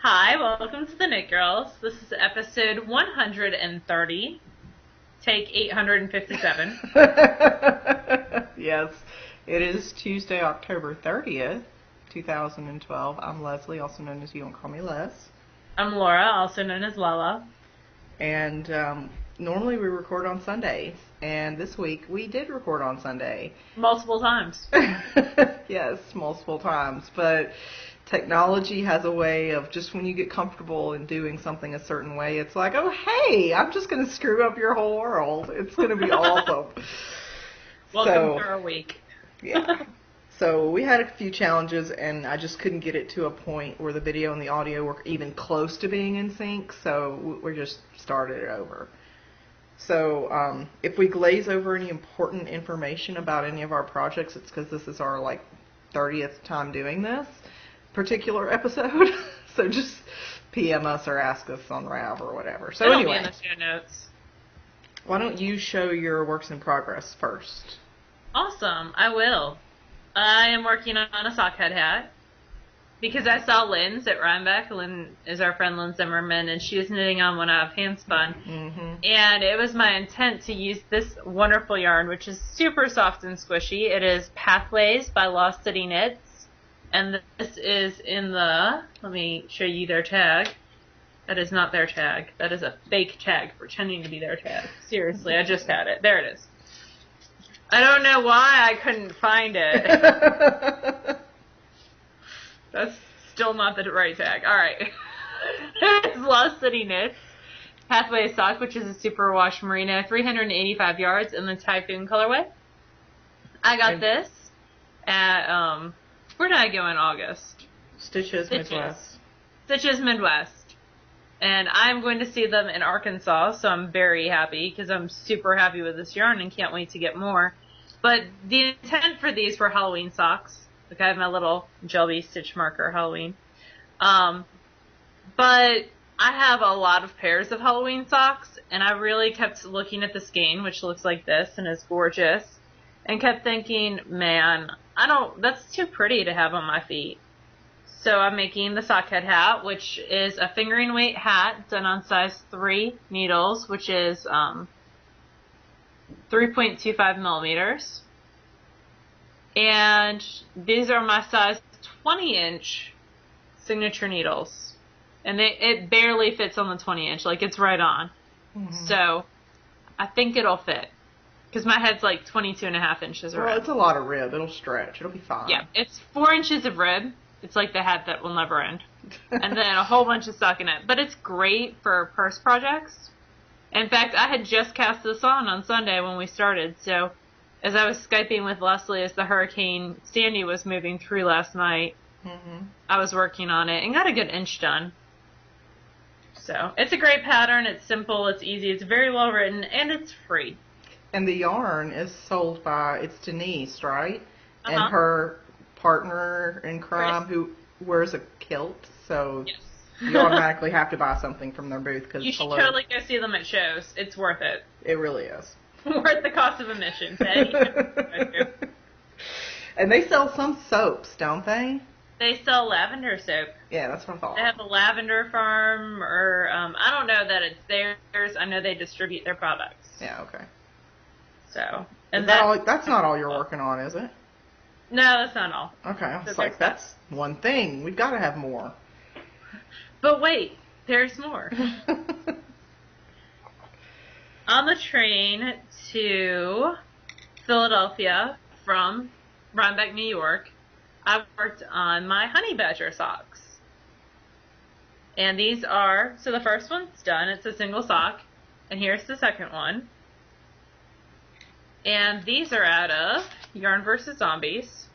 Hi, welcome to the Knit Girls. This is episode 130, take 857. Yes, it is Tuesday, October 30th, 2012. I'm Leslie, also known as You Don't Call Me Les. I'm Laura, also known as Lala. And normally we record on Sundays, and this week we did record on Sunday. Multiple times. Yes, multiple times, but technology has a way of just when you get comfortable in doing something a certain way, it's like, oh, hey, I'm just going to screw up your whole world. It's going to be awesome. Welcome to our week. Yeah. So we had a few challenges, and I just couldn't get it to a point where the video and the audio were even close to being in sync, so we just started it over. So if we glaze over any important information about any of our projects, it's because this is our, 30th time doing this particular episode. So just PM us or ask us on Rav or whatever. So It'll anyway, be in the show notes. Why don't you show your works in progress first? Awesome, I will. I am working on a sock head hat because I saw Lynn's at Rybeck. Lynn is our friend Lynn Zimmerman, and she was knitting on one I've hand spun. Mm-hmm. And it was my intent to use this wonderful yarn, which is super soft and squishy. It is Pathways by Lost City Knits. And this is in the, let me show you their tag. That is not their tag. That is a fake tag pretending to be their tag. Seriously, I just had it. There it is. I don't know why I couldn't find it. That's still not the right tag. Alright. It's Lost City Knits Pathway Sock, which is a superwash merino, 385 yards in the Typhoon colorway. I got this at, where did I go in August? Stitches Midwest. Stitches Midwest. And I'm going to see them in Arkansas, so I'm very happy because I'm super happy with this yarn and can't wait to get more. But the intent for these were Halloween socks. Like I have my little Jelby stitch marker Halloween. But I have a lot of pairs of Halloween socks, and I really kept looking at the skein, which looks like this and is gorgeous, and kept thinking, man, that's too pretty to have on my feet. So I'm making the sock head hat, which is a fingering weight hat done on size 3 needles, which is 3.25 millimeters. And these are my size 20-inch signature needles. And it barely fits on the 20-inch, like it's right on. Mm-hmm. So I think it'll fit. Because my head's like 22.5 inches around. Well, it's a lot of rib. It'll stretch. It'll be fine. Yeah, it's 4 inches of rib. It's like the hat that will never end. And then a whole bunch of stockinette. But it's great for purse projects. In fact, I had just cast this on Sunday when we started. So as I was Skyping with Leslie as the Hurricane Sandy was moving through last night, I was working on it and got a good inch done. So it's a great pattern. It's simple. It's easy. It's very well written. And it's free. And the yarn is sold by, it's Denise, right? And her partner in crime who wears a kilt, so yes. You automatically have to buy something from their booth. Cause you should totally go see them at shows. It's worth it. It really is. Worth the cost of admission. And they sell some soaps, don't they? They sell lavender soap. Yeah, that's what I thought. They have a lavender farm, or I don't know that it's theirs. I know they distribute their products. Yeah, okay. So, and that's not all you're working on, is it? No, that's not all. Okay, I was like, that's one thing. We've got to have more. But wait, there's more. On the train to Philadelphia from Rybeck, New York, I worked on my honey badger socks. And these are, so the first one's done. It's a single sock. And here's the second one. And these are out of Yarn vs. Zombies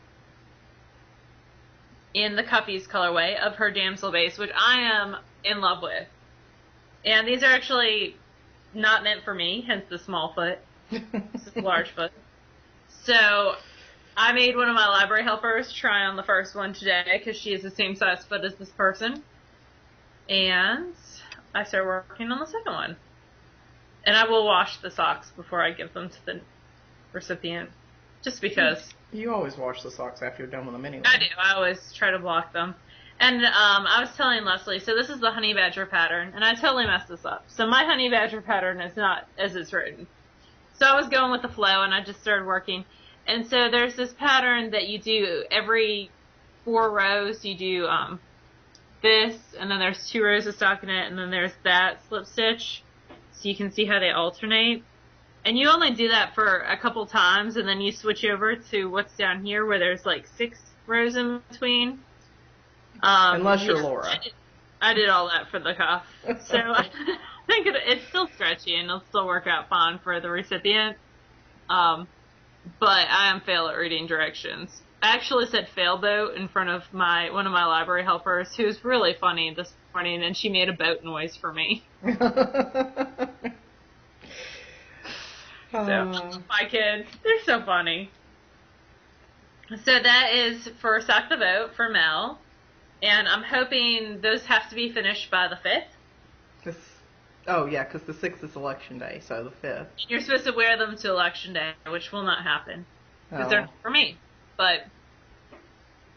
in the Cuffees colorway of her Damsel base, which I am in love with. And these are actually not meant for me, hence the small foot. This is large foot. So I made one of my library helpers try on the first one today because she has the same size foot as this person. And I started working on the second one. And I will wash the socks before I give them to the recipient, just because. You always wash the socks after you're done with them anyway. I do. I always try to block them. And I was telling Leslie, so this is the honey badger pattern, and I totally messed this up. So my honey badger pattern is not as it's written. So I was going with the flow, and I just started working. And so there's this pattern that you do every 4 rows. You do this, and then there's 2 rows of stockinette, and then there's that slip stitch. So you can see how they alternate. And you only do that for a couple times, and then you switch over to what's down here where there's like 6 rows in between. Unless you're Laura. I did all that for the cuff. So I think it's still stretchy and it'll still work out fine for the recipient. But I am fail at reading directions. I actually said fail boat in front of one of my library helpers, who's really funny this morning, and she made a boat noise for me. So, my kids, they're so funny. So that is for Sock the Boat for Mel. And I'm hoping those have to be finished by the 5th. Oh, yeah, because the 6th is Election Day, so the 5th. You're supposed to wear them to Election Day, which will not happen. Because they're not for me. But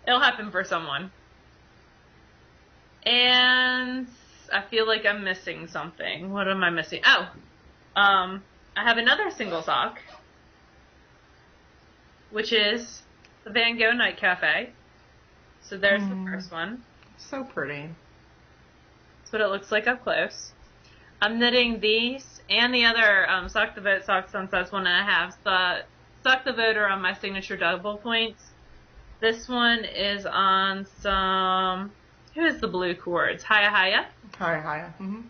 it'll happen for someone. And I feel like I'm missing something. What am I missing? Oh, I have another single sock, which is the Van Gogh Night Cafe. So there's the first one. So pretty. That's what it looks like up close. I'm knitting these and the other Sock the Boat socks on size 1.5. The Sock the Boat are on my signature double points. This one is on some, who is the blue cords? Hiya Hiya? Hiya Hiya. Mm-hmm.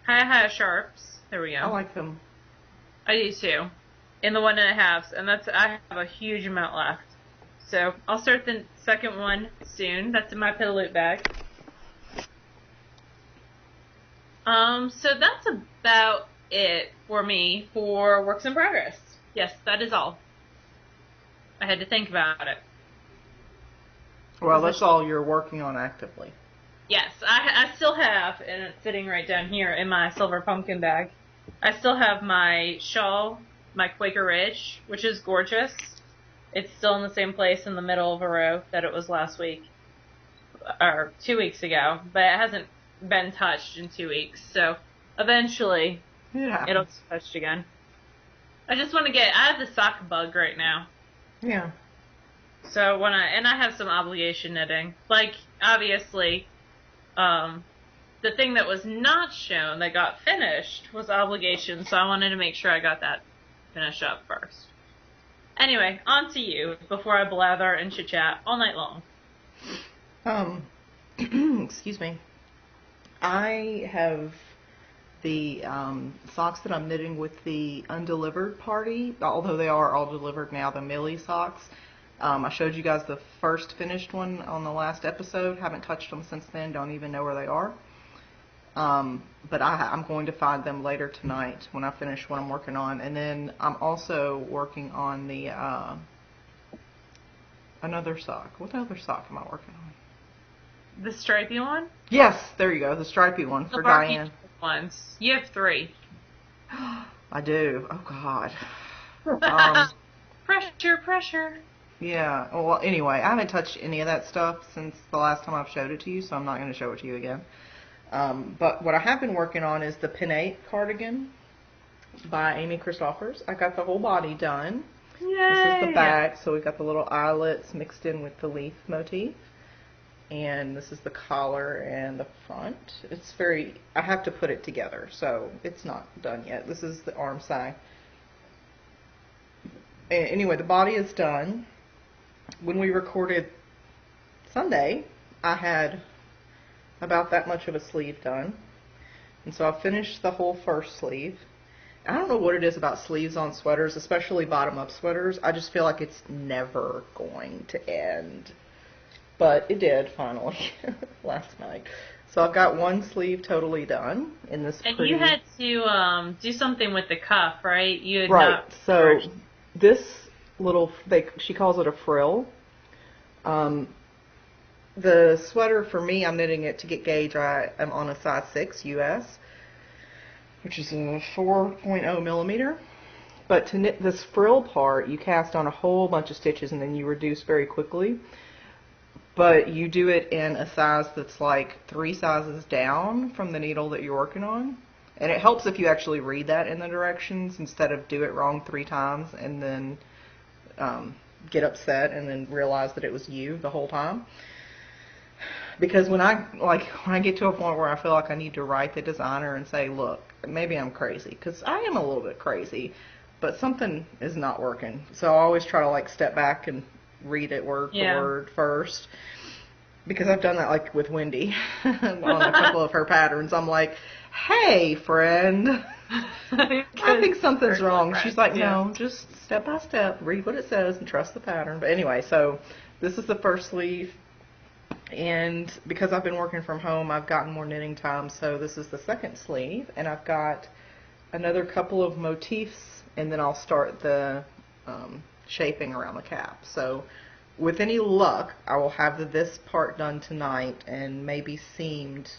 Hiya Hiya Sharps. There we go. I like them. I do too. In the 1.5s, and I have a huge amount left. So I'll start the second one soon. That's in my Pillowloop bag. So that's about it for me for works in progress. Yes, that is all. I had to think about it. Well, that's all you're working on actively. Yes, I still have, and it's sitting right down here in my silver pumpkin bag. I still have my shawl, my Quaker Ridge, which is gorgeous. It's still in the same place in the middle of a row that it was last week, or 2 weeks ago, but it hasn't been touched in 2 weeks, so eventually it'll be touched again. I just want to I have the sock bug right now. Yeah. So I have some obligation knitting. Like, obviously, the thing that was not shown that got finished was obligation, so I wanted to make sure I got that finished up first. Anyway, on to you before I blather and chit-chat all night long. Excuse me. I have the socks that I'm knitting with the undelivered party, although they are all delivered now, the Millie socks. I showed you guys the first finished one on the last episode. Haven't touched them since then. Don't even know where they are. But I'm going to find them later tonight when I finish what I'm working on. And then I'm also working on the another sock. What other sock am I working on? The stripy one? Yes, there you go. The stripy one for Diane. Ones. You have 3. I do. Oh, God. Pressure. Yeah. Well, anyway, I haven't touched any of that stuff since the last time I've showed it to you, so I'm not going to show it to you again. But what I have been working on is the Pinnate cardigan by Amy Christoffers. I got the whole body done. Yay! This is the back, so we've got the little eyelets mixed in with the leaf motif. And this is the collar and the front. It's I have to put it together, so it's not done yet. This is the arm side. Anyway, the body is done. When we recorded Sunday, I had about that much of a sleeve done. And so I finished the whole first sleeve. I don't know what it is about sleeves on sweaters, especially bottom-up sweaters. I just feel like it's never going to end. But it did, finally, last night. So I've got one sleeve totally done in this And pretty... you had to do something with the cuff, right? You had Right, not so first. this little, she calls it a frill. The sweater, for me, I'm knitting it to get gauge. I am on a size 6 US, which is a 4.0 millimeter. But to knit this frill part, you cast on a whole bunch of stitches and then you reduce very quickly. but you do it in a size that's like 3 sizes down from the needle that you're working on. And it helps if you actually read that in the directions instead of do it wrong 3 times and then get upset and then realize that it was you the whole time. Because when I get to a point where I feel like I need to write the designer and say, look, maybe I'm crazy, because I am a little bit crazy, but something is not working. So I always try to like step back and read it word for word first. Because I've done that like with Wendy on a couple of her patterns. I'm like, hey, friend, I think something's wrong. She's like, no, just step by step, read what it says and trust the pattern. But anyway, so this is the first sleeve. And because I've been working from home, I've gotten more knitting time. So this is the second sleeve. And I've got another couple of motifs. And then I'll start the shaping around the cap. So with any luck, I will have this part done tonight and maybe seamed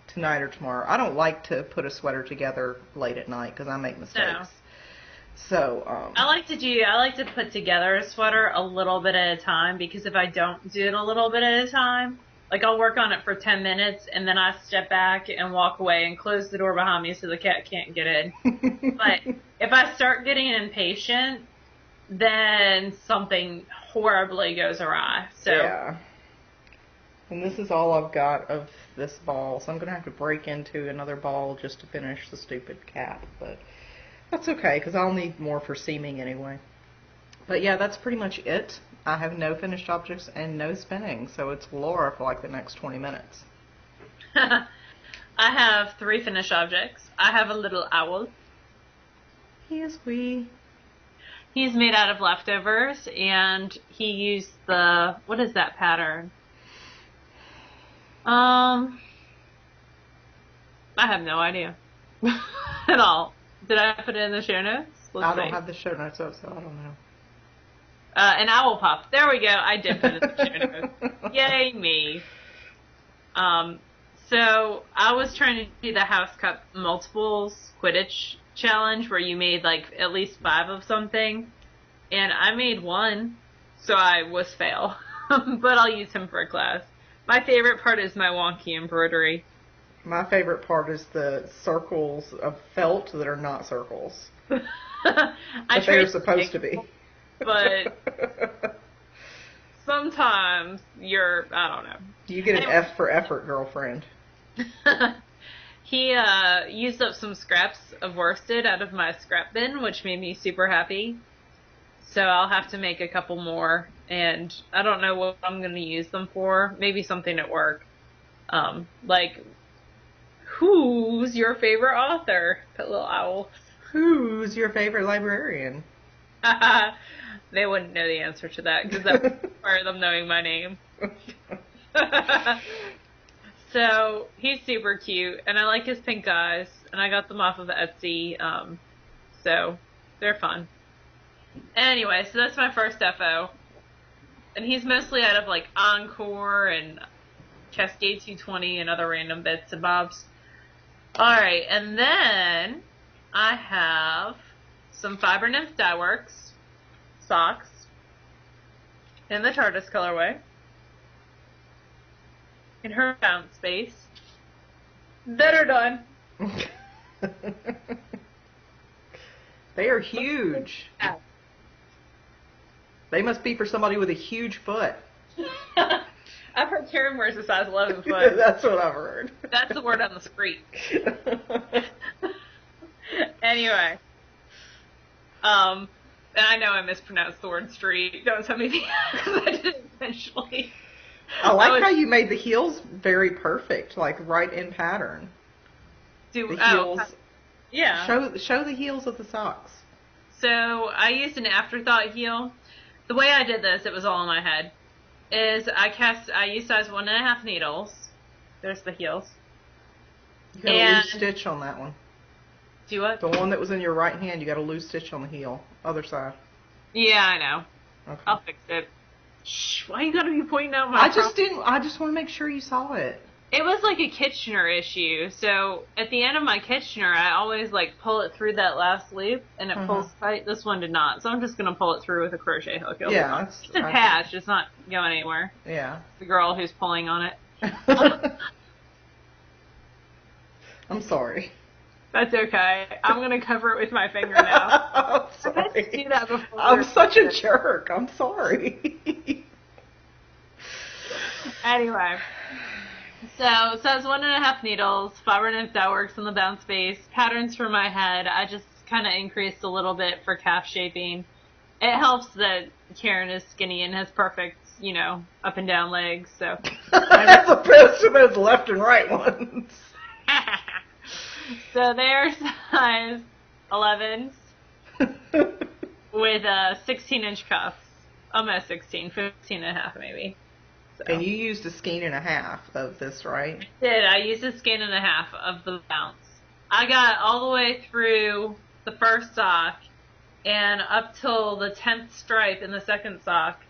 tonight or tomorrow. I don't like to put a sweater together late at night because I make mistakes. No. So I like to put together a sweater a little bit at a time, because if I don't do it a little bit at a time, like I'll work on it for 10 minutes and then I step back and walk away and close the door behind me so the cat can't get in. But if I start getting impatient, then something horribly goes awry. So yeah. And this is all I've got of this ball, so I'm going to have to break into another ball just to finish the stupid cap, but that's okay, because I'll need more for seaming anyway. But yeah, that's pretty much it. I have no finished objects and no spinning, so it's Laura for like the next 20 minutes. I have 3 finished objects. I have a little owl. He is wee. He's made out of leftovers, and he used the, what is that pattern? I have no idea at all. Did I put it in the show notes? I don't have the show notes up, so I don't know. An owl puff. There we go. I did put it in the show notes. Yay, me. So I was trying to do the House Cup multiples Quidditch challenge where you made like at least 5 of something, and I made 1, so I was fail. But I'll use him for a class. My favorite part is my wonky embroidery. My favorite part is the circles of felt that are not circles. But they're supposed to be. But sometimes I don't know. You get an F for effort, girlfriend. He used up some scraps of worsted out of my scrap bin, which made me super happy. So I'll have to make a couple more, and I don't know what I'm going to use them for. Maybe something at work. Like, who's your favorite author? Put little owls. Who's your favorite librarian? They wouldn't know the answer to that, because that would require them knowing my name. So, he's super cute, and I like his pink eyes, and I got them off of Etsy, so they're fun. Anyway, so that's my first FO. And he's mostly out of, like, Encore and Cascade 220 and other random bits and bobs. Alright, and then I have some Fiber Nymph Dye Works socks in the TARDIS colorway. In her bounce space. That are done. They are huge. Yeah. They must be for somebody with a huge foot. I've heard Karen wears a size 11 foot. That's what I've heard. That's the word on the street. Anyway. And I know I mispronounced the word street. Don't tell me because I did it intentionally. I like how you made the heels very perfect, like right in pattern. The heels. Yeah. Show the heels of the socks. So I used an afterthought heel. The way I did this, it was all in my head, is I used size 1.5 needles. There's the heels. You got a loose stitch on that one. Do what? The one that was in your right hand, you got a loose stitch on the heel. Other side. Yeah, I know. Okay. I'll fix it. Shh, why you gotta be pointing out my I just want to make sure you saw it. It was like a Kitchener issue. So at the end of my Kitchener, I always like pull it through that last loop and it pulls tight. This one did not. So I'm just going to pull it through with a crochet hook. Yeah. It's attached. It's not going anywhere. Yeah. It's the girl who's pulling on it. I'm sorry. That's okay. I'm going to cover it with my finger now. I'm sorry. I had to do that before. I'm such a jerk. I'm sorry. Anyway. So it's 1.5 needles, fiber knit that works in the bounce base, patterns for my head. I just kind of increased a little bit for calf shaping. It helps that Karen is skinny and has perfect, up and down legs, so. As opposed to those left and right ones. So they're size 11s with 16-inch cuffs. Almost 16, 15 and a half maybe. So. And you used a skein and a half of this, right? I did. I used a skein and a half of the bounce. I got all the way through the first sock and up till the 10th stripe in the second sock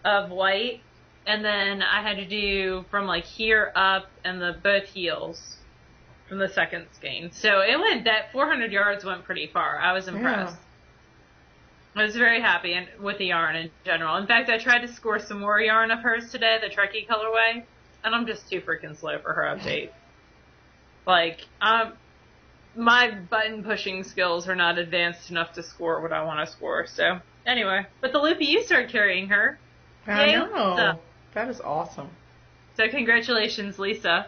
of white. And then I had to do from like here up and both heels from the second skein. So that 400 yards went pretty far. I was impressed. Yeah. I was very happy with the yarn in general. In fact, I tried to score some more yarn of hers today, the Trekkie colorway, and I'm just too freaking slow for her update. Like, my button pushing skills are not advanced enough to score what I want to score. So, anyway. But the Loopy, you started carrying her. I know. That is awesome. So, congratulations, Lisa,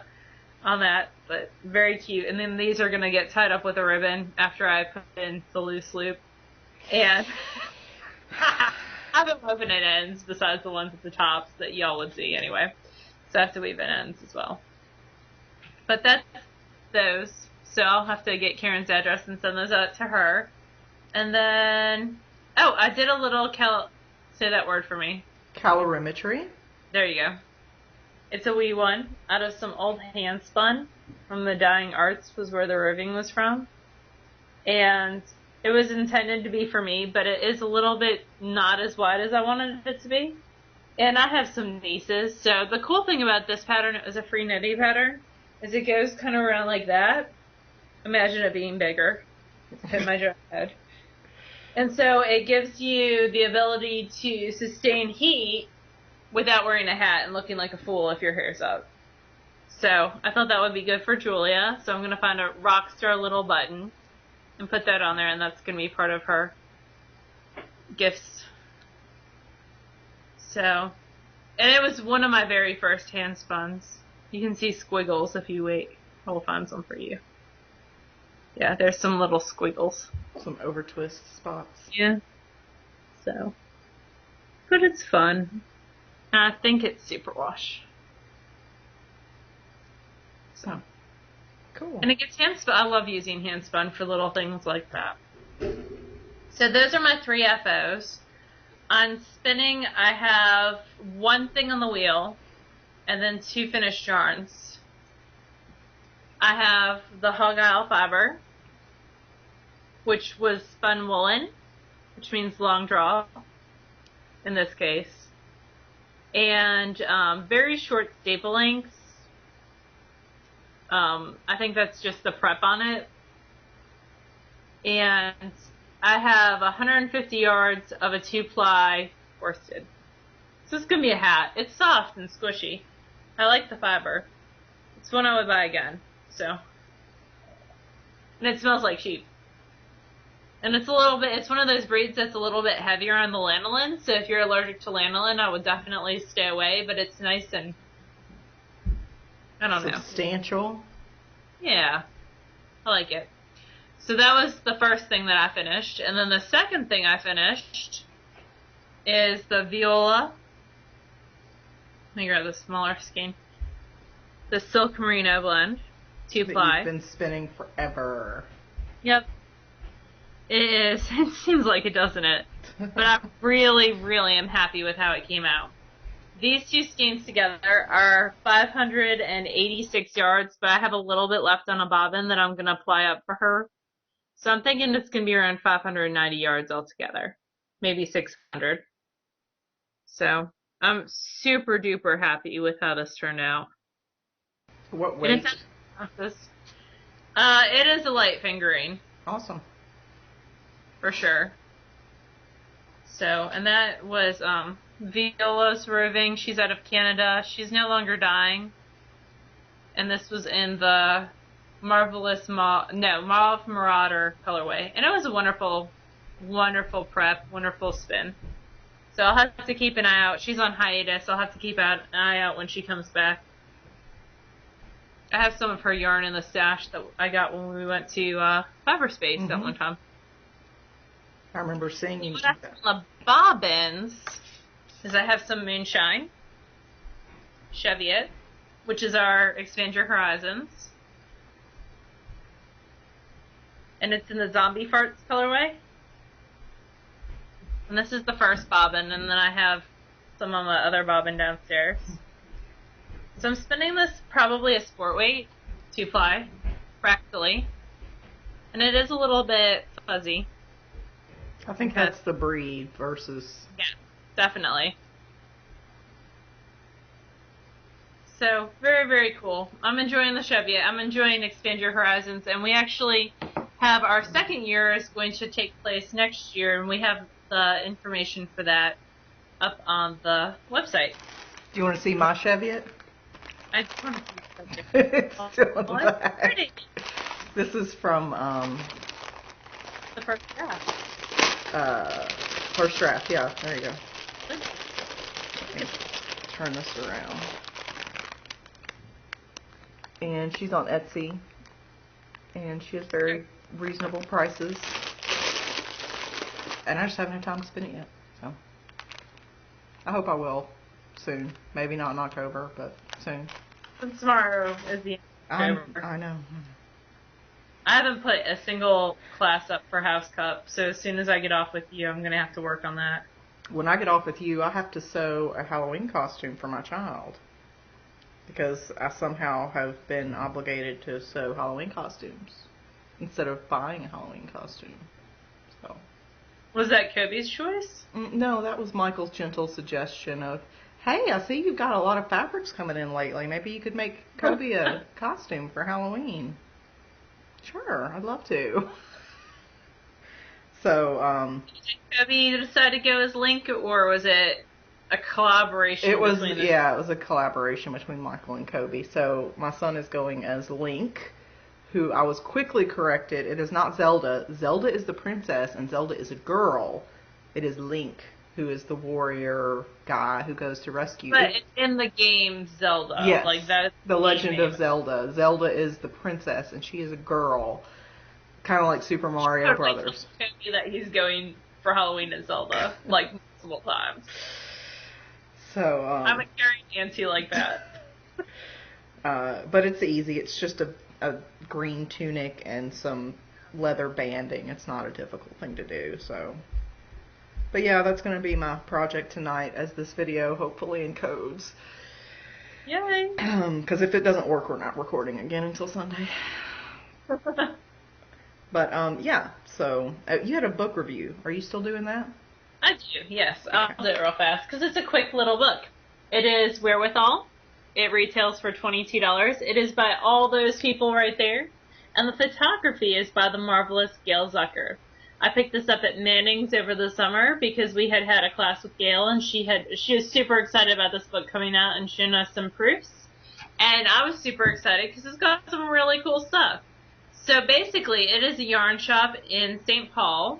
on that. But very cute. And then these are going to get tied up with a ribbon after I put in the loose loop. And I haven't woven in ends besides the ones at the tops that y'all would see anyway. So I have to weave in ends as well. But that's those. So I'll have to get Karen's address and send those out to her. And then, I did a little say that word for me. Calorimetry? There you go. It's a wee one out of some old hand spun from the Dying Arts was where the ribbing was from. And it was intended to be for me, but it is a little bit not as wide as I wanted it to be. And I have some nieces, so the cool thing about this pattern, it was a free knitting pattern, is it goes kind of around like that. Imagine it being bigger. Hit my giant head. And so it gives you the ability to sustain heat without wearing a hat and looking like a fool if your hair's up. So I thought that would be good for Julia, so I'm going to find a Rockstar little button and put that on there, and that's going to be part of her gifts. So, and it was one of my very first hand spuns. You can see squiggles if you wait. I will find some for you. Yeah, there's some little squiggles. Some over twist spots. Yeah. So, but it's fun. I think it's superwash. So. Cool. And it gets hand spun. I love using hand spun for little things like that. So those are my 3 FOs. On spinning, I have 1 thing on the wheel and then 2 finished yarns. I have the Hog Isle fiber, which was spun woolen, which means long draw in this case, and very short staple lengths. I think that's just the prep on it. And I have 150 yards of a 2-ply worsted. So it's going to be a hat. It's soft and squishy. I like the fiber. It's one I would buy again. So. And it smells like sheep. And it's it's one of those breeds that's a little bit heavier on the lanolin. So if you're allergic to lanolin, I would definitely stay away. But it's nice and I don't know. Substantial. Yeah. I like it. So that was the first thing that I finished. And then the second thing I finished is the Viola. Let me grab the smaller skein. The Silk Merino blend. 2-ply. You've been spinning forever. Yep. It is. It seems like it, doesn't it? But I really, really am happy with how it came out. These 2 skeins together are 586 yards, but I have a little bit left on a bobbin that I'm going to apply up for her. So I'm thinking it's going to be around 590 yards altogether. Maybe 600. So I'm super duper happy with how this turned out. What weight? It is a light fingering. Awesome. For sure. So, and that was Viola's Roving. She's out of Canada. She's no longer dying. And this was in the Marvelous Mauve Marauder colorway. And it was a wonderful, wonderful prep, wonderful spin. So I'll have to keep an eye out. She's on hiatus. I'll have to keep an eye out when she comes back. I have some of her yarn in the stash that I got when we went to Cyberspace that one time. I remember seeing you. The bobbins is I have some Moonshine, Cheviot, which is our Expand Your Horizons. And it's in the Zombie Farts colorway. And this is the first bobbin, and then I have some on my other bobbin downstairs. So I'm spinning this probably a sport weight, 2-ply, fractally. And it is a little bit fuzzy. I think that's the breed versus... Yeah, definitely. So, very, very cool. I'm enjoying the Cheviot. I'm enjoying Expand Your Horizons. And we actually have our second year is going to take place next year. And we have the information for that up on the website. Do you want to see my Cheviot? I just want to see it's still in the back. Pretty. This is from... the first draft. First draft, yeah, there you go. Let me turn this around. And she's on Etsy. And she has very reasonable prices. And I just haven't had time to spin it yet. So I hope I will soon. Maybe not in October, but soon. And tomorrow is the end of October. I know. I haven't put a single class up for House Cup, so as soon as I get off with you, I'm going to have to work on that. When I get off with you, I have to sew a Halloween costume for my child. Because I somehow have been obligated to sew Halloween costumes instead of buying a Halloween costume. So. Was that Kobe's choice? No, that was Michael's gentle suggestion of, hey, I see you've got a lot of fabrics coming in lately. Maybe you could make Kobe a costume for Halloween. Sure, I'd love to. So, did Kobe decide to go as Link, or was it a collaboration? It was, yeah, it was a collaboration between Michael and Kobe. So my son is going as Link, who I was quickly corrected. It is not Zelda. Zelda is the princess, and Zelda is a girl. It is Link, who is the warrior guy who goes to rescue. But it's in the game Zelda. Yes, like that's the Legend of Zelda. Zelda is the princess, and she is a girl. Kind of like Super Mario Brothers. Kobe that he's going for Halloween in Zelda, like, multiple times. So, I'm a caring auntie like that. But it's easy. It's just a green tunic and some leather banding. It's not a difficult thing to do, so... But yeah, that's going to be my project tonight as this video hopefully encodes. Yay! Because if it doesn't work, we're not recording again until Sunday. But, yeah, so you had a book review. Are you still doing that? I do, yes. Okay. I'll do it real fast because it's a quick little book. It is Wherewithal. It retails for $22. It is by all those people right there. And the photography is by the marvelous Gail Zucker. I picked this up at Manning's over the summer because we had a class with Gail, and she was super excited about this book coming out and showing us some proofs. And I was super excited because it's got some really cool stuff. So basically, it is a yarn shop in St. Paul,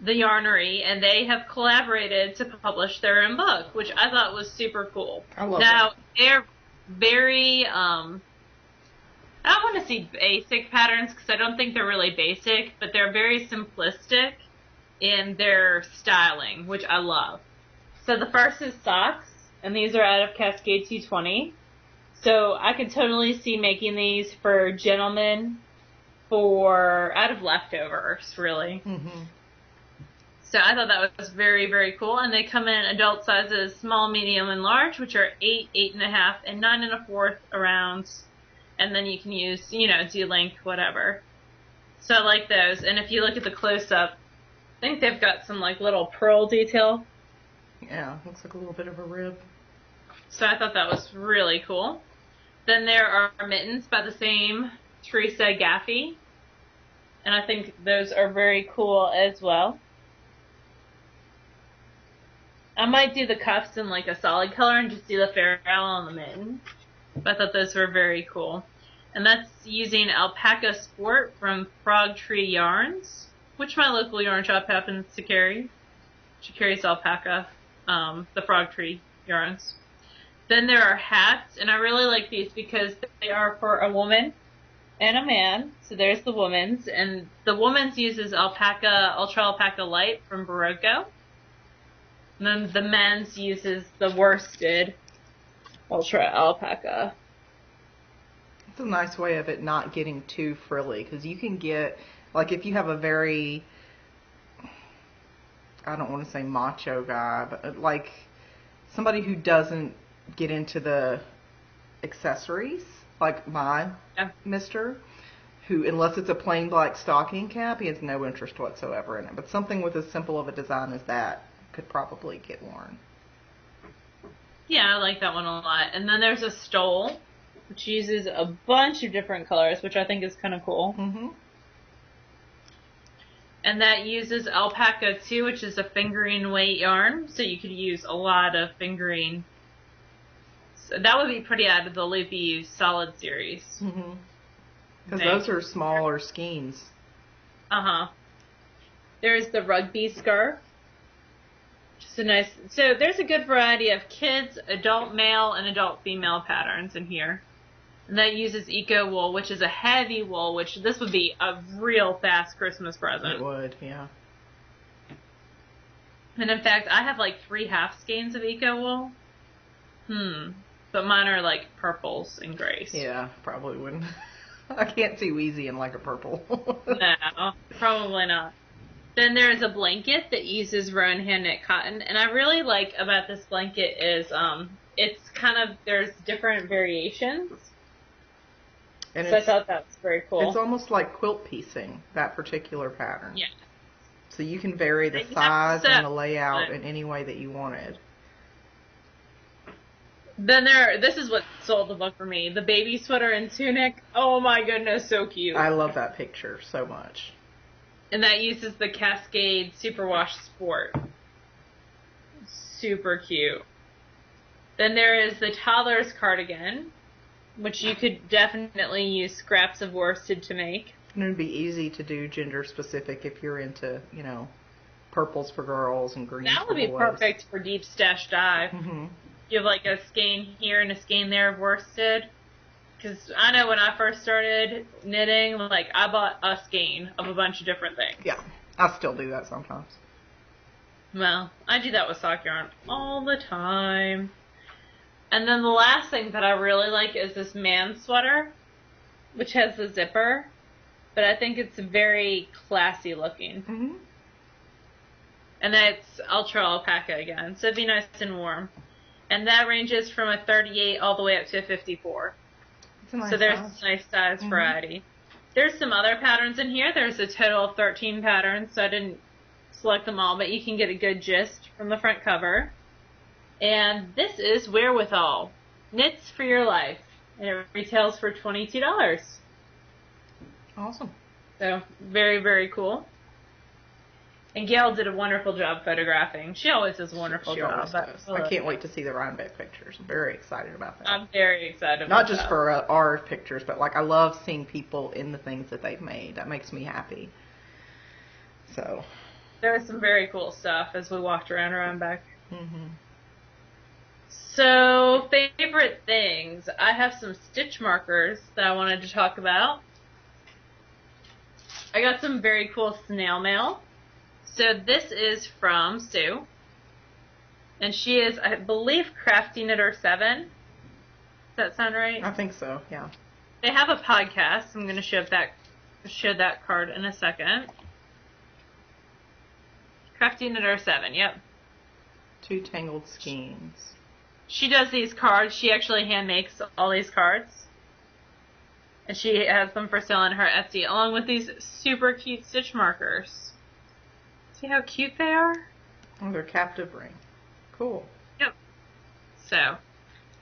the Yarnery, and they have collaborated to publish their own book, which I thought was super cool. I love now, that. They're very, I don't want to see basic patterns because I don't think they're really basic, but they're very simplistic in their styling, which I love. So the first is socks, and these are out of Cascade 220. So I could totally see making these for gentlemen out of leftovers, really. Mm-hmm. So I thought that was very, very cool. And they come in adult sizes, small, medium, and large, which are 8, 8.5, and 9 1/4 around. And then you can use, do length, whatever. So I like those. And if you look at the close-up, I think they've got some, little pearl detail. Yeah, looks like a little bit of a rib. So I thought that was really cool. Then there are mittens by the same Teresa Gaffey. And I think those are very cool as well. I might do the cuffs in like a solid color and just do the ferrule on the mitten. But I thought those were very cool. And that's using Alpaca Sport from Frog Tree Yarns, which my local yarn shop happens to carry. She carries alpaca, the Frog Tree Yarns. Then there are hats, and I really like these because they are for a woman and a man. So there's the woman's, and the woman's uses alpaca, ultra alpaca light from Barocco. And then the men's uses the worsted ultra alpaca. It's a nice way of it not getting too frilly, because you can get, like, if you have a very, I don't want to say macho guy, but like somebody who doesn't get into the accessories, like my mister, who, unless it's a plain black stocking cap, he has no interest whatsoever in it. But something with as simple of a design as that could probably get worn. Yeah, I like that one a lot. And then there's a stole, which uses a bunch of different colors, which I think is kind of cool. Mm-hmm. And that uses alpaca too, which is a fingering weight yarn, so you could use a lot of fingering. So that would be pretty out of the Loopy Solid series. Mm-hmm. Because those are smaller skeins. Uh-huh. There's the rugby scarf. Just a nice... So there's a good variety of kids, adult male, and adult female patterns in here. And that uses eco wool, which is a heavy wool, which this would be a real fast Christmas present. It would, yeah. And in fact, I have like 3 half skeins of eco wool. But mine are like purples and grays. Yeah, probably wouldn't. I can't see Wheezy in like a purple. No, probably not. Then there's a blanket that uses rowan hand knit cotton, and I really like about this blanket is it's kind of, there's different variations. And so I thought that was very cool. It's almost like quilt piecing, that particular pattern. Yeah. So you can vary the size and the layout in any way that you wanted. Then this is what sold the book for me. The baby sweater and tunic. Oh my goodness, so cute. I love that picture so much. And that uses the Cascade Superwash Sport. Super cute. Then there is the toddler's cardigan, which you could definitely use scraps of worsted to make. And it would be easy to do gender specific if you're into, you know, purples for girls and greens for boys. That would be perfect for deep stash dye. Mm-hmm. You have like a skein here and a skein there of worsted. Because I know when I first started knitting, like, I bought a skein of a bunch of different things. Yeah, I still do that sometimes. Well, I do that with sock yarn all the time. And then the last thing that I really like is this man sweater, which has the zipper, but I think it's very classy looking. Mm-hmm. And that's ultra alpaca again, so it'd be nice and warm. And that ranges from a 38 all the way up to a 54. Nice so there's size. a nice size variety. There's some other patterns in here. There's a total of 13 patterns, so I didn't select them all, but you can get a good gist from the front cover. And this is Wherewithal, Knits for Your Life, and it retails for $22. Awesome. So, very, very cool. And Gail did a wonderful job photographing. She always does a wonderful job. I can't wait to see the Rybeck pictures. I'm very excited about that. I'm very excited about Not just that. for our pictures, but like I love seeing people in the things that they've made. That makes me happy. So. There was some very cool stuff as we walked around Rybeck. Mm-hmm. So, favorite things. I have some stitch markers that I wanted to talk about. I got some very cool snail mail. So this is from Sue. And she is, I believe, Crafty Knitter 7. Does that sound right? I think so, yeah. They have a podcast. I'm going to show that card in a second. Crafty Knitter 7, yep. 2 tangled skeins. She does these cards. She actually hand makes all these cards. And she has them for sale on her Etsy, along with these super cute stitch markers. See how cute they are? Oh, they're captive ring. Cool. Yep. So,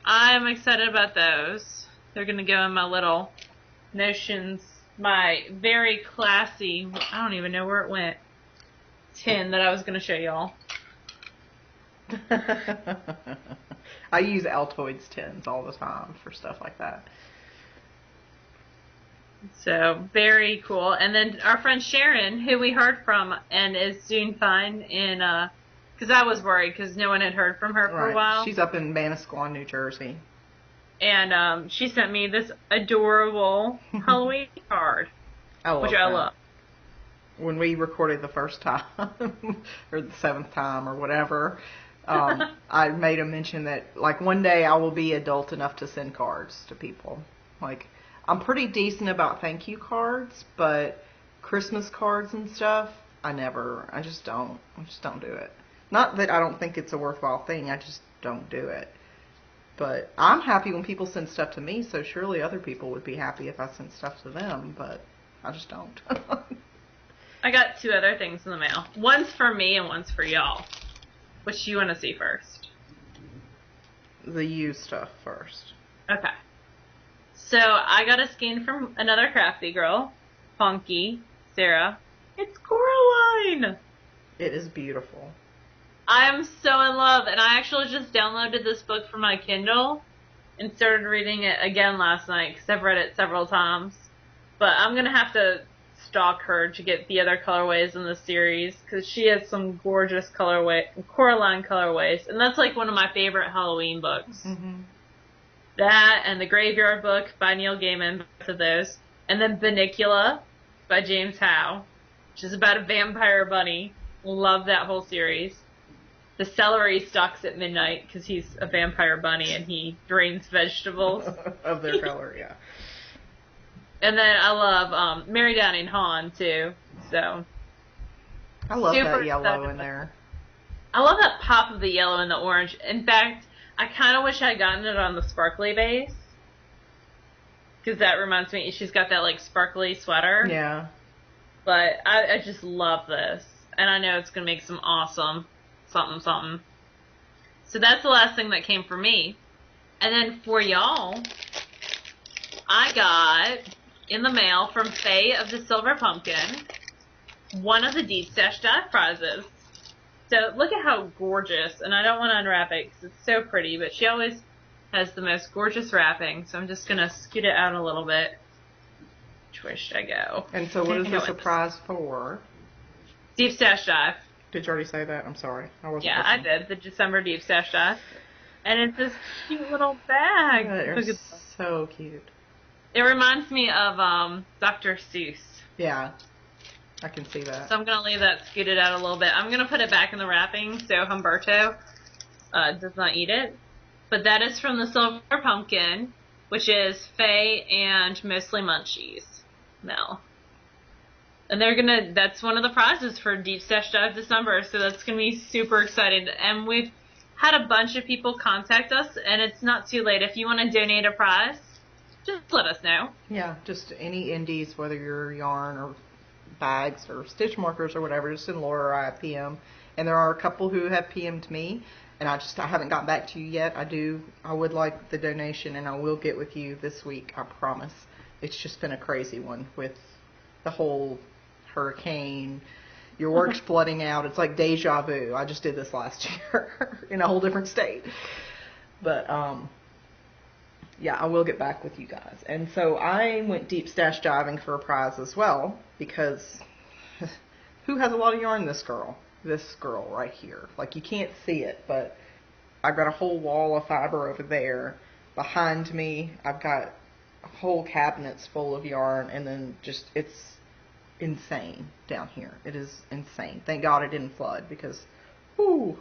I'm excited about those. They're going to go in my little Notions, my very classy, I don't even know where it went, tin that I was going to show y'all. I use Altoids tins all the time for stuff like that. So, very cool. And then our friend Sharon, who we heard from and is doing fine in, because I was worried because no one had heard from her for a while. She's up in Manasquan, New Jersey. And she sent me this adorable Halloween card, which I love. When we recorded the first time, or the 7th time, or whatever, I made a mention that, like, one day I will be adult enough to send cards to people. Like, I'm pretty decent about thank you cards, but Christmas cards and stuff, I just don't do it. Not that I don't think it's a worthwhile thing, I just don't do it. But I'm happy when people send stuff to me, so surely other people would be happy if I sent stuff to them, but I just don't. I got 2 other things in the mail. One's for me and one's for y'all. Which do you want to see first? The you stuff first. Okay. So I got a skein from another crafty girl, Funky, Sarah. It's Coraline! It is beautiful. I am so in love, and I actually just downloaded this book from my Kindle and started reading it again last night because I've read it several times. But I'm going to have to stalk her to get the other colorways in the series because she has some gorgeous Coraline colorways, and that's like one of my favorite Halloween books. Mm-hmm. That and the Graveyard Book by Neil Gaiman, both of those. And then Bunnicula by James Howe, which is about a vampire bunny. Love that whole series. The Celery Stalks at Midnight, because he's a vampire bunny and he drains vegetables. Of their color, yeah. And then I love Mary Downing Hawn, too. So I love that yellow in there. I love that pop of the yellow and the orange. In fact, I kind of wish I had gotten it on the sparkly base. Because that reminds me, she's got that, like, sparkly sweater. Yeah. But I just love this. And I know it's going to make some awesome something. So that's the last thing that came for me. And then for y'all, I got in the mail from Faye of the Silver Pumpkin one of the Deep Stash Dive prizes. So look at how gorgeous, and I don't want to unwrap it because it's so pretty, but she always has the most gorgeous wrapping, so I'm just going to scoot it out a little bit. Which way should I go? And so what is this a prize for? Deep Stash Dive. Did you already say that? I'm sorry. I wasn't Yeah, listening. I did. The December Deep Stash Dive. And it's this cute little bag. They're so cute. It reminds me of Dr. Seuss. Yeah, I can see that. So I'm going to leave that scooted out a little bit. I'm going to put it back in the wrapping so Humberto does not eat it. But that is from the Silver Pumpkin, which is Faye and Mostly Munchies. Mel. And that's one of the prizes for Deep Stash Dive December, so that's going to be super exciting. And we've had a bunch of people contact us, and it's not too late. If you want to donate a prize, just let us know. Yeah, just any indies, whether you're yarn or bags or stitch markers or whatever, just send Laura or I a PM. And there are a couple who have PM'd me, and I haven't gotten back to you yet. I would like the donation, and I will get with you this week, I promise. It's just been a crazy one with the whole hurricane, your work's flooding out. It's like deja vu. I just did this last year in a whole different state. But, yeah, I will get back with you guys. And so I went deep stash diving for a prize as well, because who has a lot of yarn? This girl right here. Like, you can't see it, but I've got a whole wall of fiber over there. Behind me, I've got whole cabinets full of yarn, and then just, it's insane down here. It is insane. Thank God it didn't flood, because, whoo.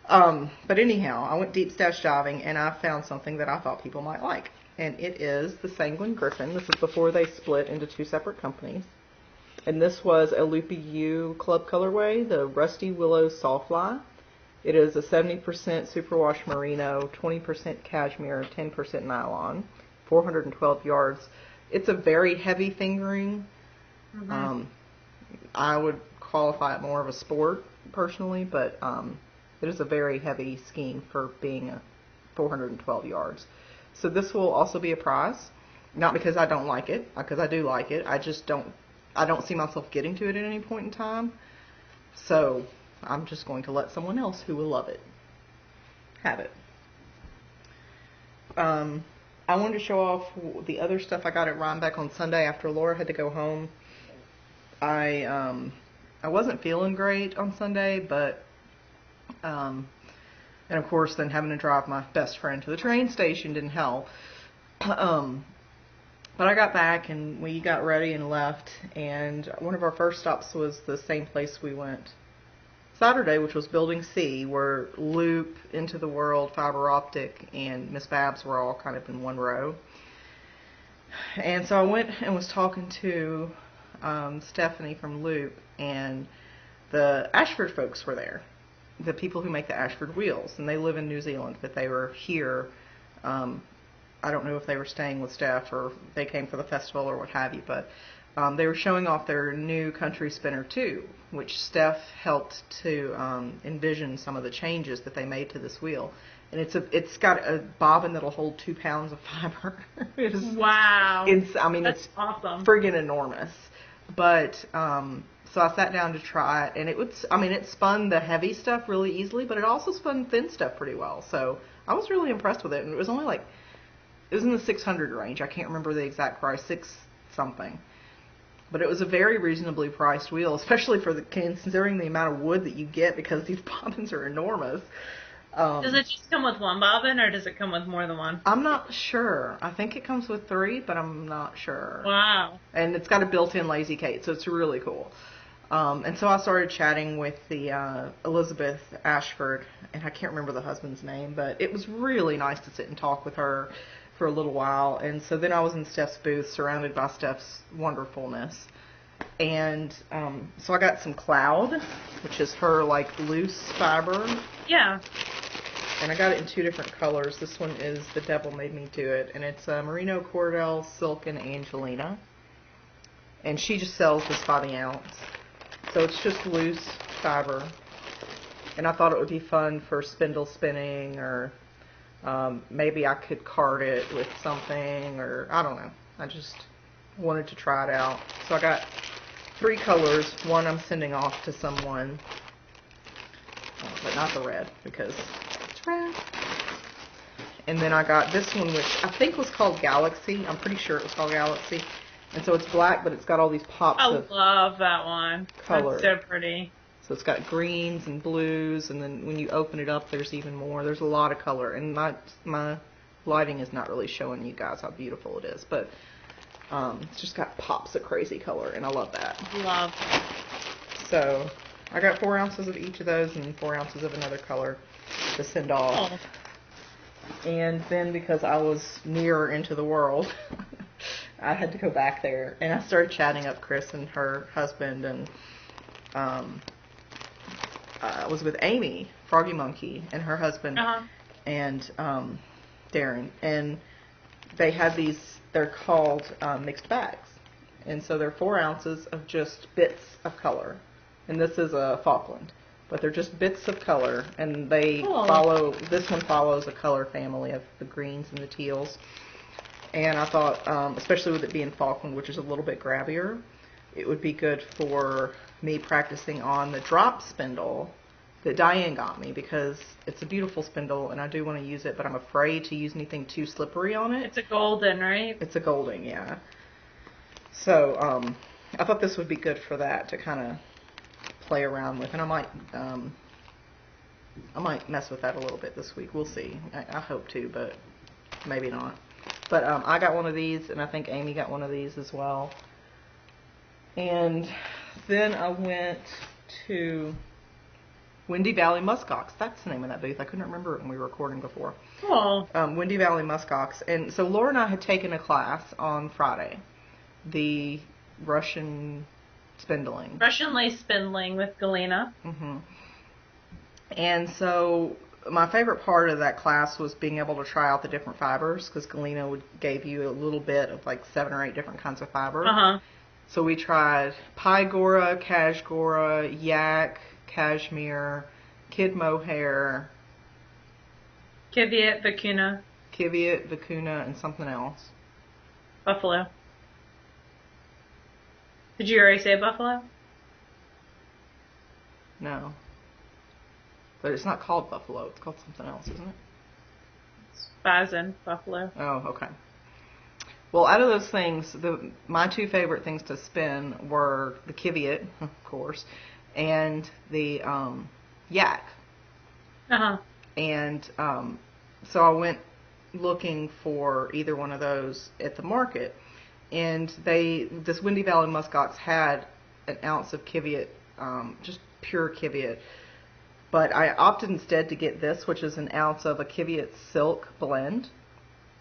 But anyhow, I went deep stash diving, and I found something that I thought people might like. And it is the Sanguine Griffin. This is before they split into 2 separate companies. And this was a Loopy U Club colorway, the Rusty Willow Sawfly. It is a 70% superwash merino, 20% cashmere, 10% nylon, 412 yards. It's a very heavy fingering. Mm-hmm. I would qualify it more of a sport, personally, but it is a very heavy skein for being a 412 yards. So this will also be a prize. Not because I don't like it, because I do like it. I don't see myself getting to it at any point in time. So I'm just going to let someone else who will love it have it. I wanted to show off the other stuff I got at Rybeck on Sunday after Laura had to go home. I wasn't feeling great on Sunday, but and of course then having to drive my best friend to the train station didn't help. But I got back and we got ready and left, and one of our first stops was the same place we went Saturday, which was Building C, where Loop, Into the World, Fiber Optic, and Miss Babs were all kind of in one row. And so I went and was talking to Stephanie from Loop, and the Ashford folks were there, the people who make the Ashford wheels, and they live in New Zealand, but they were here. I don't know if they were staying with Steph or they came for the festival or what have you, but they were showing off their new Country Spinner 2, which Steph helped to envision some of the changes that they made to this wheel. And it's got a bobbin that'll hold 2 pounds of fiber. Wow. It's That's awesome. Friggin' enormous. But so I sat down to try it, and it spun the heavy stuff really easily, but it also spun thin stuff pretty well. So I was really impressed with it, and it was only it was in the 600 range. I can't remember the exact price, 6 something. But it was a very reasonably priced wheel, especially considering the amount of wood that you get, because these bobbins are enormous. Does it just come with one bobbin, or does it come with more than one? I'm not sure. I think it comes with 3, but I'm not sure. Wow. And it's got a built-in lazy Kate, so it's really cool. And so I started chatting with the Elizabeth Ashford, and I can't remember the husband's name, but it was really nice to sit and talk with her for a little while. And so then I was in Steph's booth, surrounded by Steph's wonderfulness. And so I got some Cloud, which is her loose fiber. Yeah. And I got it in 2 different colors. This one is The Devil Made Me Do It, and it's Merino Cordell, Silk, and Angelina. And she just sells this by the ounce. So it's just loose fiber. And I thought it would be fun for spindle spinning, or maybe I could card it with something, or I don't know. I just wanted to try it out. So I got 3 colors. One I'm sending off to someone, but not the red, because it's red. And then I got this one, which I think was called Galaxy. I'm pretty sure it was called Galaxy. And so it's black, but it's got all these pops of love that one. Color. That's so pretty. So it's got greens and blues, and then when you open it up, there's even more. There's a lot of color, and my lighting is not really showing you guys how beautiful it is, but it's just got pops of crazy color, and I love that. Love. So I got 4 ounces of each of those, and 4 ounces of another color to send off. Oh. And then because I was nearer Into the World, I had to go back there, and I started chatting up Chris and her husband, and I was with Amy, Froggy Monkey, and her husband, and Darren, and they had they're called mixed bags, and so they're 4 ounces of just bits of color, and this is a Falkland, but they're just bits of color, and this one follows a color family of the greens and the teals. And I thought, especially with it being Falkland, which is a little bit grabbier, it would be good for me practicing on the drop spindle that Diane got me, because it's a beautiful spindle and I do want to use it, but I'm afraid to use anything too slippery on it. It's a golden, right? It's a golden, yeah. So I thought this would be good for that, to kind of play around with, and I might mess with that a little bit this week. We'll see. I hope to, but maybe not. But I got one of these, and I think Amy got one of these as well. And then I went to Windy Valley Muskox. That's the name of that booth. I couldn't remember it when we were recording before. Oh. Windy Valley Muskox. And so Laura and I had taken a class on Friday, the Russian spindling. Russian lace spindling with Galena. Mm-hmm. And so my favorite part of that class was being able to try out the different fibers, because Galena gave you a little bit of 7 or 8 different kinds of fiber. Uh-huh. So we tried Pygora, Cashgora, Yak, Cashmere, Kid Mohair, Kiviet, Vicuna. Kiviot, Vicuna, and something else. Buffalo. Did you already say buffalo? No. But it's not called buffalo. It's called something else, isn't it? It's bison, buffalo. Oh, okay. Well, out of those things, my two favorite things to spin were the Kiviot, of course, and the yak. Uh-huh. And so I went looking for either one of those at the market. And this Windy Valley Muskox had an ounce of Kiviot, just pure Kiviot. But I opted instead to get this, which is an ounce of a Kiviot silk blend.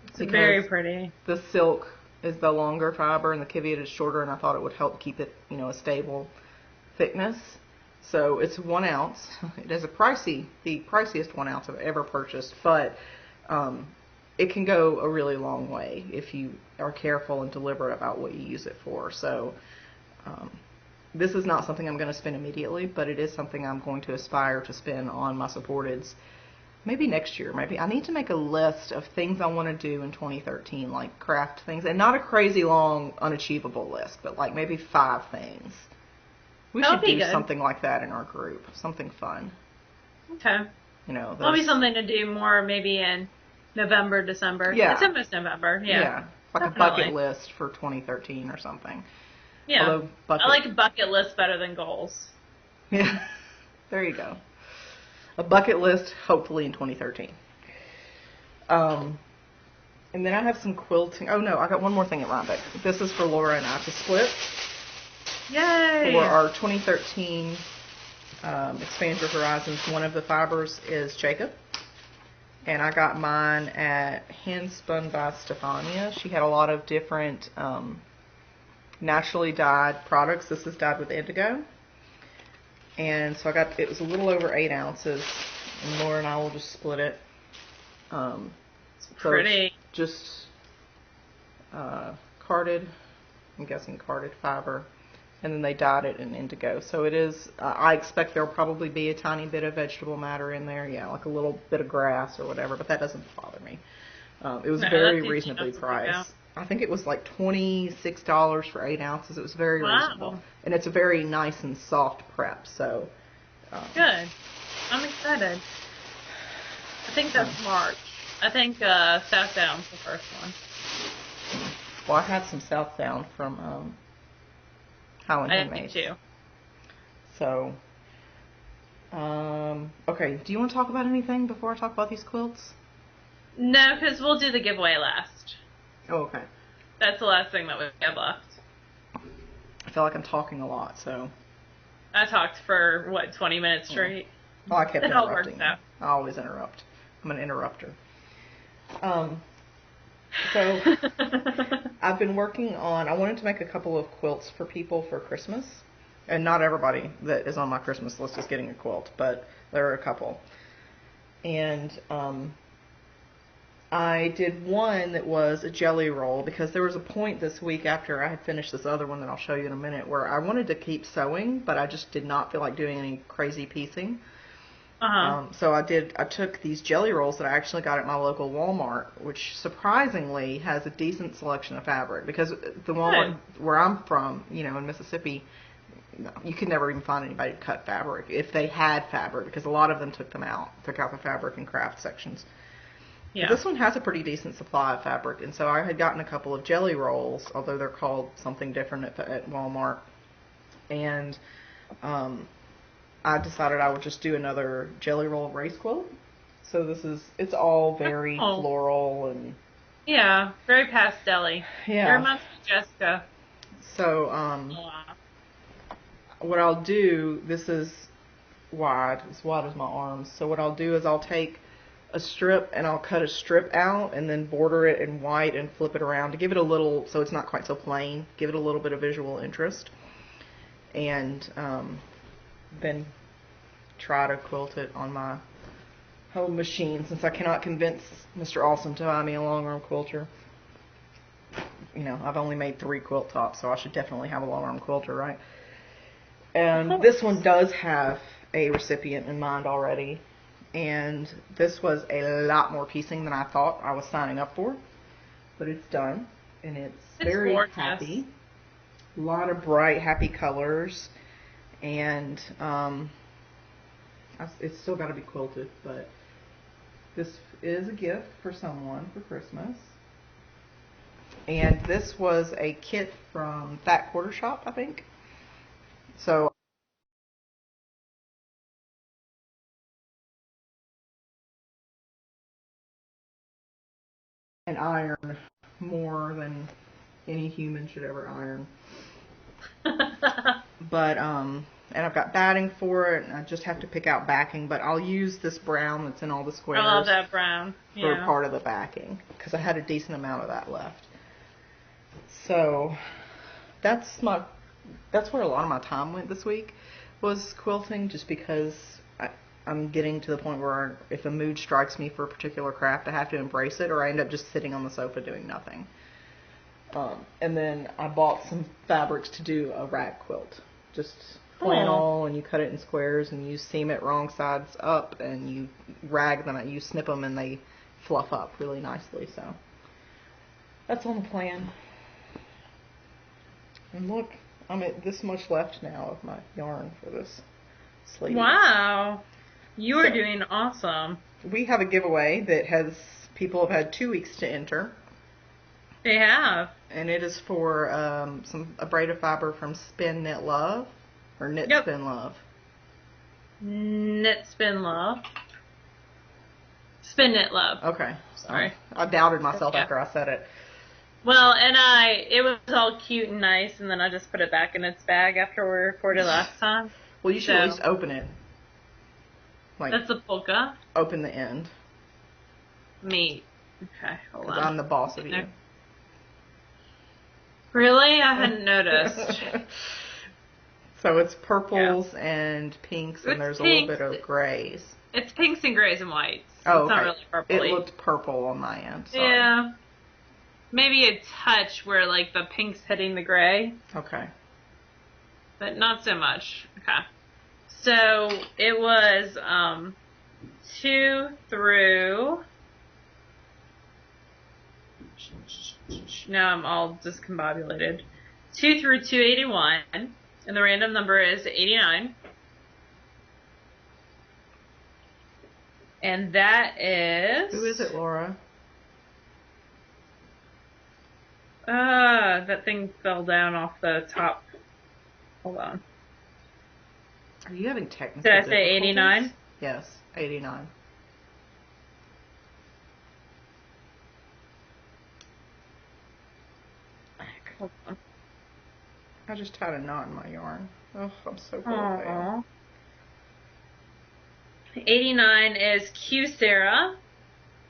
It's very pretty. The silk is the longer fiber and the Kiviot is shorter, and I thought it would help keep it, a stable thickness. So it's 1 ounce. It is the priciest 1 ounce I've ever purchased, but it can go a really long way if you are careful and deliberate about what you use it for. So this is not something I'm going to spend immediately, but it is something I'm going to aspire to spend on my supporteds maybe next year. Maybe I need to make a list of things I want to do in 2013, like craft things, and not a crazy long, unachievable list, but like maybe 5 things. We should do something like that in our group, something fun. Okay. That'll be something to do more maybe in November, December. Yeah. It's almost November. Yeah. Like definitely. A bucket list for 2013 or something. Yeah. I like a bucket list better than goals. Yeah. There you go. A bucket list, hopefully in 2013. And then I have some quilting. Oh no, I got one more thing at Rybeck. This is for Laura and I to split. Yay! For our 2013 Expand Your Horizons. One of the fibers is Jacob. And I got mine at Handspun by Stefania. She had a lot of different naturally dyed products. This is dyed with indigo. And so it was a little over 8 ounces. And Laura and I will just split it. It's pretty. Just carded, I'm guessing carded fiber. And then they dyed it in indigo. So it is, I expect there'll probably be a tiny bit of vegetable matter in there. Yeah, like a little bit of grass or whatever, but that doesn't bother me. It was very reasonably priced. I think it was like $26 for 8 ounces. It was very reasonable. And it's a very nice and soft prep. So good. I'm excited. I think that's March. I think South Down's the first one. Well, I had some South Down from Highland Handmade. I did too. So, okay. Do you want to talk about anything before I talk about these quilts? No, because we'll do the giveaway last. Oh, okay. That's the last thing that we have left. I feel like I'm talking a lot, so. I talked for, 20 minutes straight? Oh, I kept interrupting you. Out. I always interrupt. I'm an interrupter. So, I've been working on, I wanted to make a couple of quilts for people for Christmas. And not everybody that is on my Christmas list is getting a quilt, but there are a couple. And I did one that was a jelly roll because there was a point this week after I had finished this other one that I'll show you in a minute where I wanted to keep sewing, but I just did not feel like doing any crazy piecing. So I took these jelly rolls that I actually got at my local Walmart, which surprisingly has a decent selection of fabric because the Walmart where I'm from, in Mississippi, you could never even find anybody to cut fabric if they had fabric because a lot of them took out the fabric and craft sections. Yeah. This one has a pretty decent supply of fabric, and so I had gotten a couple of jelly rolls, although they're called something different at Walmart, and I decided I would just do another jelly roll race quilt. So it's all very floral and... Yeah, very pastel-y. Yeah. It reminds me of Jessica. So, what I'll do, this is wide, as wide as my arms, so what I'll do is I'll take a strip and I'll cut a strip out and then border it in white and flip it around to give it a little, so it's not quite so plain, give it a little bit of visual interest. And then try to quilt it on my home machine since I cannot convince Mr. Awesome to buy me a long arm quilter. I've only made 3 quilt tops, so I should definitely have a long arm quilter, right? And this one does have a recipient in mind already. And this was a lot more piecing than I thought I was signing up for. But it's done. And it's very gorgeous. happy. A lot of bright, happy colors. And it's still got to be quilted. But this is a gift for someone for Christmas. And this was a kit from That Quarter Shop, I think. So and iron more than any human should ever iron. But and I've got batting for it, and I just have to pick out backing. But I'll use this brown that's in all the squares. I love that brown. For part of the backing, because I had a decent amount of that left. So that's where a lot of my time went this week, was quilting, just because I'm getting to the point where if a mood strikes me for a particular craft, I have to embrace it, or I end up just sitting on the sofa doing nothing. And then I bought some fabrics to do a rag quilt. Just flannel, and you cut it in squares, and you seam it wrong sides up, and you rag them, and you snip them, and they fluff up really nicely. So that's on the plan. And look, I'm at this much left now of my yarn for this sleeve. Wow. You are doing awesome. We have a giveaway that people have had 2 weeks to enter. They have. And it is for a braid of fiber from Spin Knit Love, or Knit Spin Love. Knit Spin Love. Spin Knit Love. Okay. Sorry. I doubted myself after I said it. Well, and it was all cute and nice, and then I just put it back in its bag after we recorded last time. Well, you should at least open it. That's a polka. Open the end. Me. Okay, hold on. 'Cause I'm the boss of you. Really? I hadn't noticed. So it's purples and pinks, and there's a little bit of grays. It's pinks and grays and whites. Oh, it's okay. Not really purpley. It looked purple on my end. Sorry. Yeah. Maybe a touch where, like, the pink's hitting the gray. Okay. But not so much. Okay. So, it was 2 through... Now I'm all discombobulated. 2 through 281. And the random number is 89. And that is... Who is it, Laura? That thing fell down off the top. Hold on. Are you having technical Did I say 89? Yes, 89. Hold on. I just tied a knot in my yarn. Oh, I'm so cold. 89 is Q Sarah,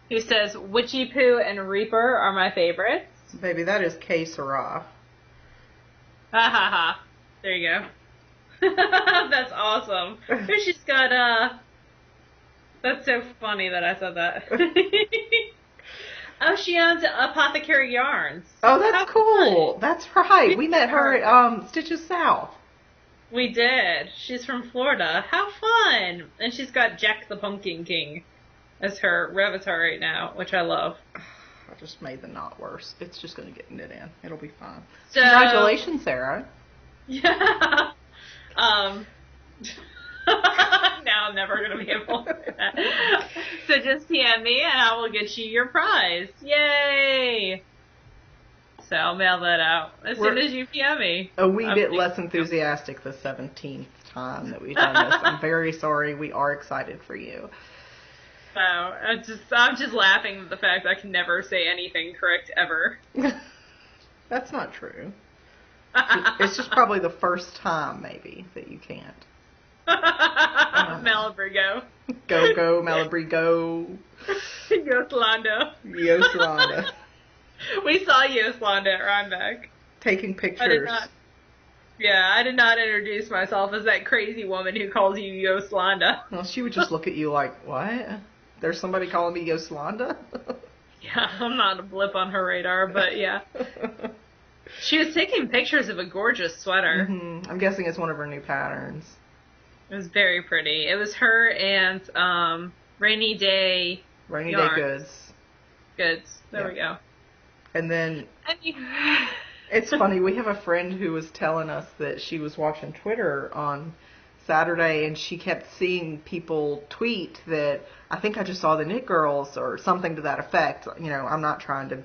who says Witchy Poo and Reaper are my favorites. Baby, that is K Sarah. Ha ha ha. There you go. That's awesome. She's got, that's so funny that I said that. Oh, she owns Apothecary Yarns. Oh, that's cool. Fun. That's right. We met her at Stitches South. We did. She's from Florida. How fun. And she's got Jack the Pumpkin King as her avatar right now, which I love. I just made the knot worse. It's just going to get knit in. It'll be fine. So, congratulations, Sarah. Yeah. Now I'm never going to be able to do that. So just PM me and I will get you your prize. Yay! So I'll mail that out as soon as you PM me. A wee bit less enthusiastic the 17th time that we've done this. I'm very sorry. We are excited for you. So I'm just laughing at the fact I can never say anything correct ever. That's not true. It's just probably the first time, maybe, that you can't. Malabrigo. Go, Malabrigo. Yoslanda. Yoslanda. We saw Yoslanda at Rybeck. Taking pictures. I did not introduce myself as that crazy woman who calls you Yoslanda. Well, she would just look at you like, what? There's somebody calling me Yoslanda? Yeah, I'm not a blip on her radar, but yeah. She was taking pictures of a gorgeous sweater. Mm-hmm. I'm guessing it's one of her new patterns. It was very pretty. It was her and rainy day Rainy day yarn. goods. Goods. There we go. And then And you... it's funny, we have a friend who was telling us that she was watching Twitter on Saturday and she kept seeing people tweet that I think I just saw the Knit Girls or something to that effect. You know, I'm not trying to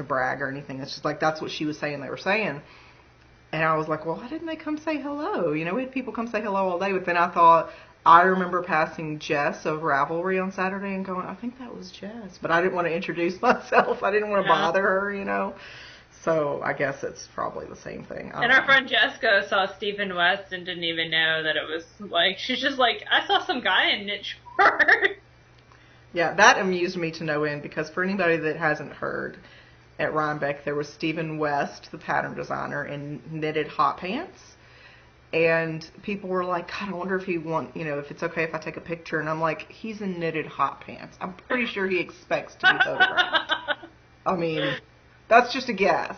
brag or anything. It's just like that's what she was saying they were saying. And I was like, well, why didn't they come say hello? You know, we had people come say hello all day. But then I thought, I remember passing Jess of Ravelry on Saturday and going, I think that was Jess. But I didn't want to introduce myself. I didn't want to bother her, you know. So I guess it's probably the same thing. And our friend Jessica saw Stephen West and didn't even know that it was like, she's just like, I saw some guy in knit shorts. Yeah, that amused me to no end because for anybody that hasn't heard, at Rybeck there was Stephen West, the pattern designer, in knitted hot pants. And people were like, God, I wonder if if it's okay if I take a picture. And I'm like, he's in knitted hot pants. I'm pretty sure he expects to be photographed. I mean, that's just a guess.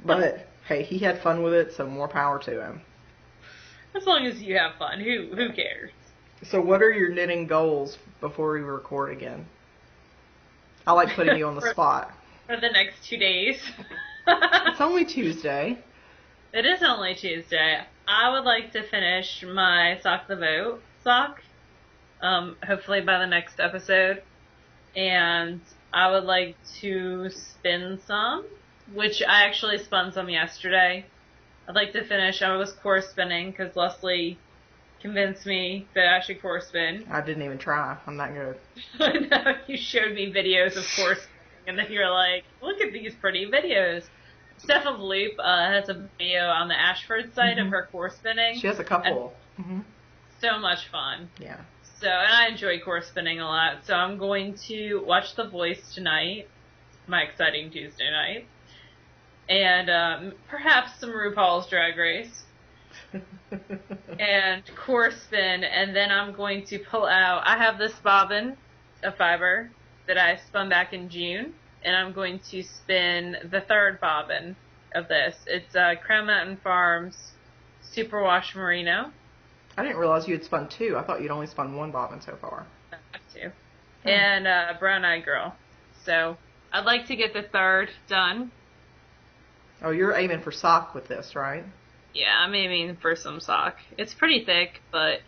But, hey, he had fun with it, so more power to him. As long as you have fun, who cares? So what are your knitting goals before we record again? I like putting you on the spot. For the next 2 days. It's only Tuesday. It is only Tuesday. I would like to finish my Sock the Boat sock, hopefully by the next episode. And I would like to spin some, which I actually spun some yesterday. I'd like to finish. I was core spinning because Leslie convinced me that I should core spin. I didn't even try. I'm not good. I know, you showed me videos of core spinning, and then you were like, look at these pretty videos. Steph of Loop has a video on the Ashford site of her core spinning. She has a couple. So much fun. Yeah. So, and I enjoy core spinning a lot. So I'm going to watch The Voice tonight, my exciting Tuesday night, and perhaps some RuPaul's Drag Race. And core spin, and then I'm going to pull out, I have this bobbin of fiber that I spun back in June, and I'm going to spin the third bobbin of this. It's Crown Mountain Farms Superwash Merino. I didn't realize you had spun two. I thought you'd only spun one bobbin so far. I have two. And Brown Eyed Girl. So I'd like to get the third done. Oh, you're aiming for sock with this, right? Yeah, I'm aiming for some sock. It's pretty thick, but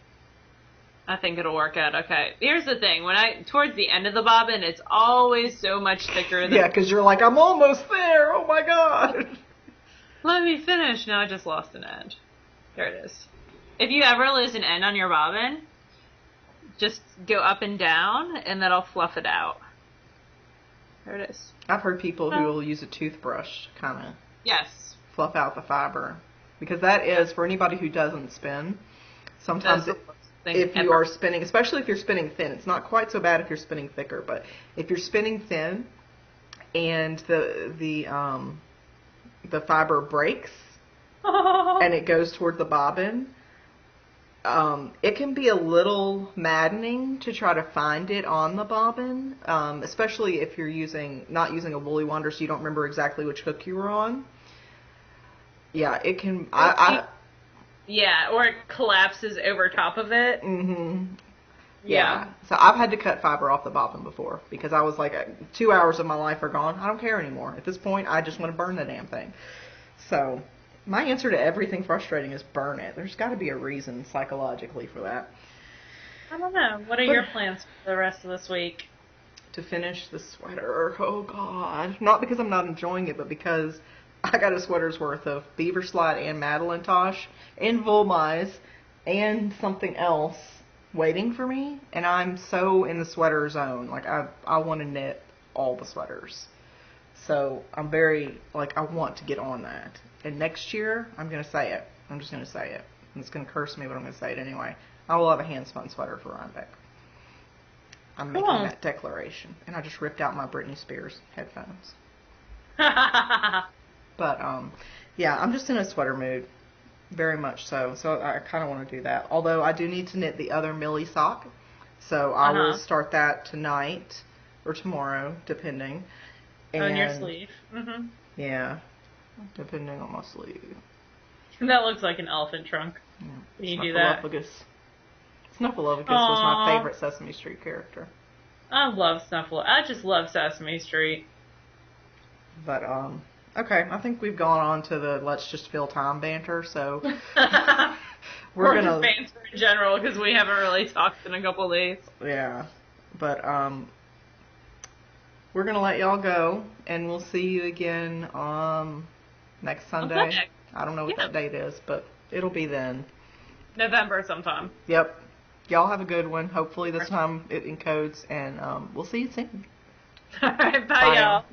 I think it'll work out okay. Here's the thing. Towards the end of the bobbin, it's always so much thicker than... Yeah, because you're like, I'm almost there. Oh, my God. Let me finish. Now I just lost an end. There it is. If you ever lose an end on your bobbin, just go up and down, and that'll fluff it out. There it is. I've heard people who will use a toothbrush to kind of fluff out the fiber. Because that is, for anybody who doesn't spin, sometimes if you are spinning, especially if you're spinning thin, it's not quite so bad if you're spinning thicker, but if you're spinning thin and the fiber breaks and it goes toward the bobbin, it can be a little maddening to try to find it on the bobbin, especially if you're not using a woolly wonder, so you don't remember exactly which hook you were on. Yeah, it can. Yeah, or it collapses over top of it. Yeah. So I've had to cut fiber off the bobbin before because I was like, 2 hours of my life are gone. I don't care anymore. At this point, I just want to burn the damn thing. So my answer to everything frustrating is burn it. There's got to be a reason psychologically for that. I don't know. What are your plans for the rest of this week? To finish the sweater. Oh, God. Not because I'm not enjoying it, but because I got a sweater's worth of Beaver Slide and Madeline Tosh and Volmise and something else waiting for me. And I'm so in the sweater zone. Like, I want to knit all the sweaters. So I'm very, I want to get on that. And next year, I'm going to say it. I'm just going to say it. And it's going to curse me, but I'm going to say it anyway. I will have a hand-spun sweater for Rybeck. I'm making that declaration. And I just ripped out my Britney Spears headphones. But, yeah, I'm just in a sweater mood. Very much so. So I kind of want to do that. Although I do need to knit the other Millie sock. So I will start that tonight or tomorrow, depending. On your sleeve. Yeah, depending on my sleeve. That looks like an elephant trunk. Yeah, Can you do that? Snuffleupagus was my favorite Sesame Street character. I love Snuffle. I just love Sesame Street. But, okay, I think we've gone on to the let's just fill time banter, so we're going to... banter in general, because we haven't really talked in a couple of days. Yeah, but, we're going to let y'all go, and we'll see you again, next Sunday. I don't know what that date is, but it'll be then. November sometime. Yep. Y'all have a good one. Hopefully this time it encodes, and we'll see you soon. All right, bye y'all.